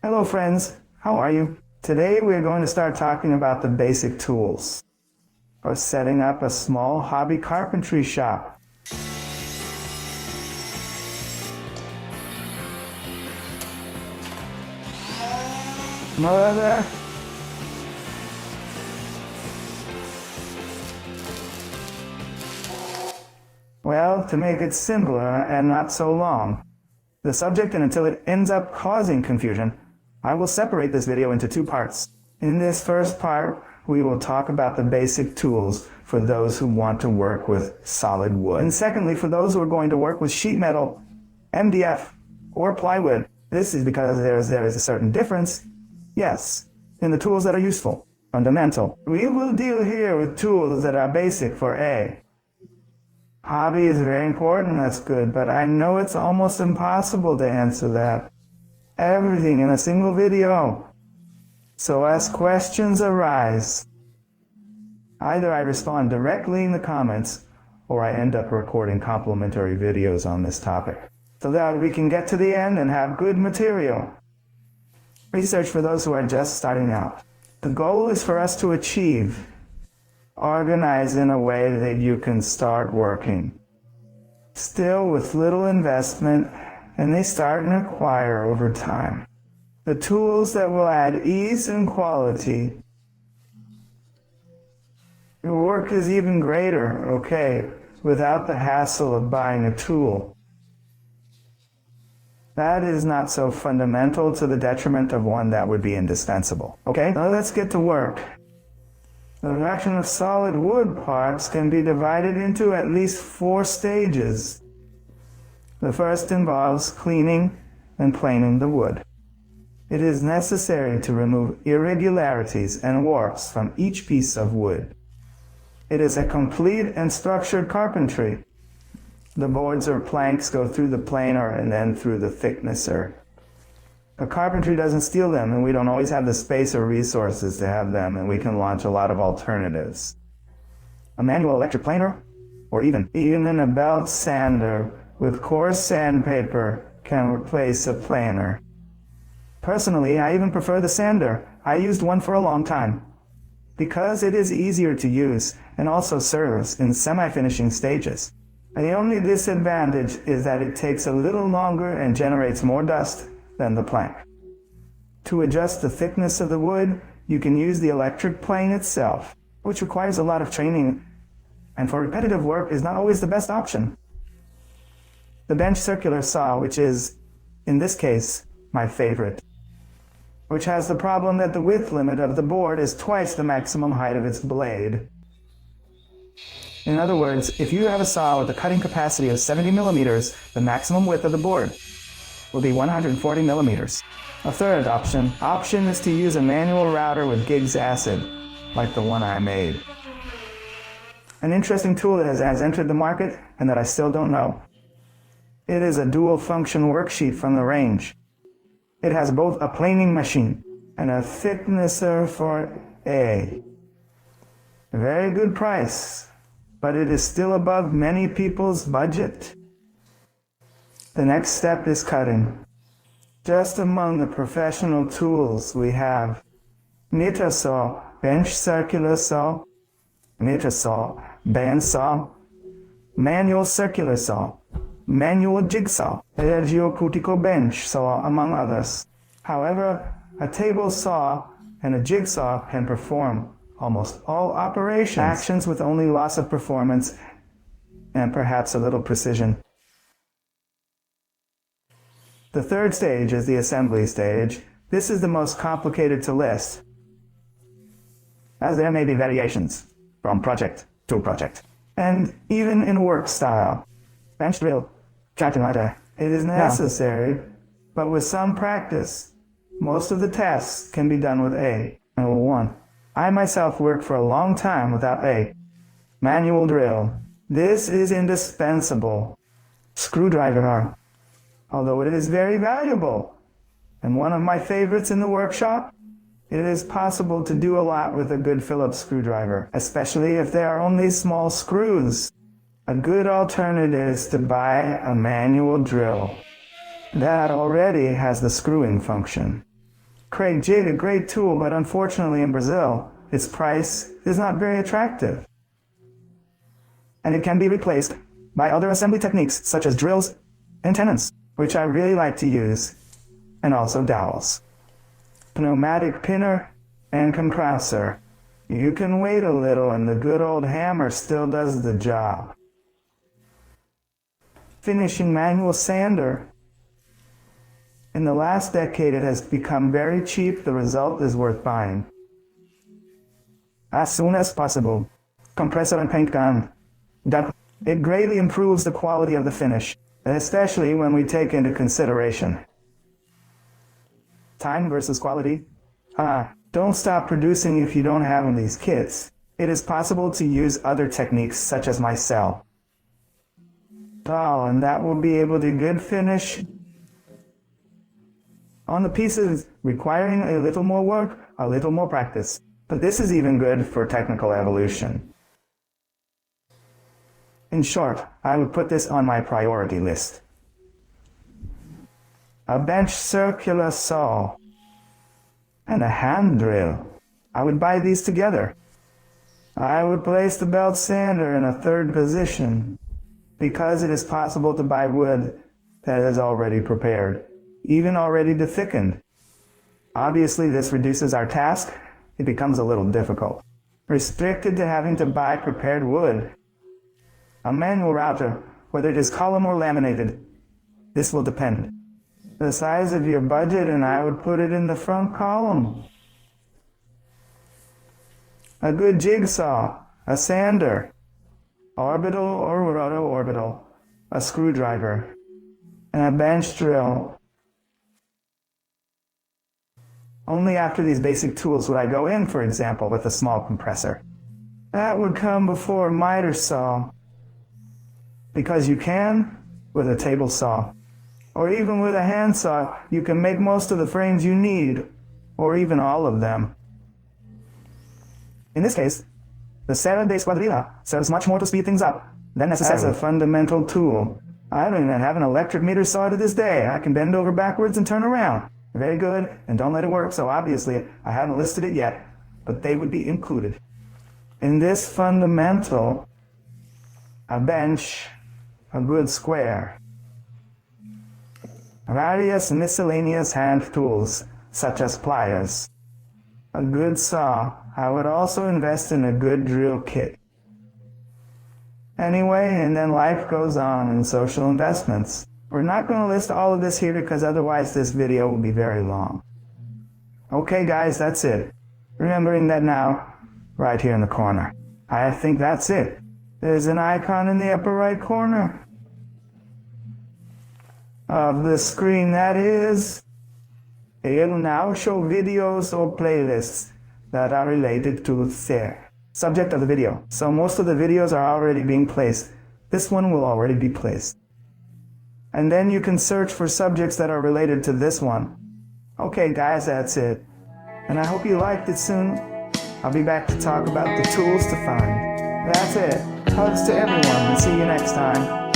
Hello friends, how are you? Today we're going to start talking about the basic tools for setting up a small hobby carpentry shop. Mother. Well, to make it simpler and not so long, the subject and until it ends up causing confusion, I will separate this video into two parts. In this first part, we will talk about the basic tools for those who want to work with solid wood. And secondly, for those who are going to work with sheet metal, MDF, or plywood. This is because there is a certain difference, yes, in the tools that are useful, fundamental. We will deal here with tools that are basic for A. Hobby is very important, that's good, but I know it's almost impossible to answer that. Everything in a single video. So as questions arise, either I respond directly in the comments, or I end up recording complimentary videos on this topic, so that we can get to the end and have good material. Research for those who are just starting out. The goal is for us to achieve, organize in a way that you can start working. Still with little investment, and they start and acquire over time. The tools that will add ease and quality. Your work is even greater, okay, without the hassle of buying a tool. That is not so fundamental to the detriment of one that would be indispensable. Okay, now let's get to work. The production of solid wood parts can be divided into at least 4 stages. The first involves cleaning and planing the wood. It is necessary to remove irregularities and warps from each piece of wood. It is a complete and structured carpentry. The boards or planks go through the planer and then through the thicknesser. The carpentry doesn't steal them, and we don't always have the space or resources to have them, and we can launch a lot of alternatives. A manual electric planer, or even a belt sander with coarse sandpaper can replace a planer. Personally, I even prefer the sander. I used one for a long time, because it is easier to use and also serves in semi-finishing stages. The only disadvantage is that it takes a little longer and generates more dust than the plank. To adjust the thickness of the wood, you can use the electric plane itself, which requires a lot of training, and for repetitive work is not always the best option. The bench circular saw, which is, in this case, my favorite, which has the problem that the width limit of the board is twice the maximum height of its blade. In other words, if you have a saw with a cutting capacity of 70 millimeters, the maximum width of the board will be 140 millimeters. A third option is to use a manual router with Gibbs acid, like the one I made. An interesting tool that has entered the market and that I still don't know. It is a dual function worksheet from the range. It has both a planing machine and a thicknesser for A. A very good price, but it is still above many people's budget. The next step is cutting. Just among the professional tools we have miter saw, bench circular saw, miter saw, bandsaw, manual circular saw, manual jigsaw, regiocutical bench saw, among others. However, a table saw and a jigsaw can perform almost all actions with only loss of performance and perhaps a little precision. The third stage is the assembly stage. This is the most complicated to list, as there may be variations from project to project, and even in work style. Bench drill, it is necessary, but with some practice, most of the tasks can be done with A. Number 1. I myself worked for a long time without A. Manual drill. This is indispensable. Screwdriver, although it is very valuable, and one of my favorites in the workshop, it is possible to do a lot with a good Phillips screwdriver, especially if there are only small screws. A good alternative is to buy a manual drill. That already has the screwing function. Craig jig, a great tool, but unfortunately in Brazil, its price is not very attractive. And it can be replaced by other assembly techniques such as drills and tenons, which I really like to use, and also dowels. Pneumatic pinner and compressor. You can wait a little and the good old hammer still does the job. Finishing manual sander. In the last decade it has become very cheap. The result is worth buying. As soon as possible. Compressor and paint gun. It greatly improves the quality of the finish, especially when we take into consideration time versus quality. Don't stop producing if you don't have these kits. It is possible to use other techniques such as micelle. And that will be able to good finish on the pieces requiring a little more work, a little more practice. But this is even good for technical evolution. In short, I would put this on my priority list. A bench circular saw and a hand drill. I would buy these together. I would place the belt sander in a third position because it is possible to buy wood that is already prepared, even already thickened. Obviously, this reduces our task. It becomes a little difficult. Restricted to having to buy prepared wood. A manual router, whether it is column or laminated, this will depend. The size of your budget, and I would put it in the front column. A good jigsaw, a sander, orbital or roto-orbital, a screwdriver, and a bench drill. Only after these basic tools would I go in, for example, with a small compressor. That would come before a miter saw, because you can, with a table saw, or even with a hand saw, you can make most of the frames you need, or even all of them. In this case, the Serra de Esquadrilla serves much more to speed things up than necessary. As a fundamental tool, I don't even have an electric meter saw to this day. I can bend over backwards and turn around. Very good, and don't let it work, so obviously I haven't listed it yet, but they would be included. In this fundamental, a bench, a good square. Various miscellaneous hand tools, such as pliers. A good saw. I would also invest in a good drill kit. Anyway, and then life goes on in social investments. We're not going to list all of this here because otherwise this video will be very long. Okay guys, that's it. Remembering that now, right here in the corner. I think that's it. There's an icon in the upper right corner of the screen. That is, it'll now show videos or playlists that are related to the subject of the video. So most of the videos are already being placed. This one will already be placed. And then you can search for subjects that are related to this one. Okay guys, that's it. And I hope you liked it soon. I'll be back to talk about the tools to find. That's it. Hugs to everyone and see you next time.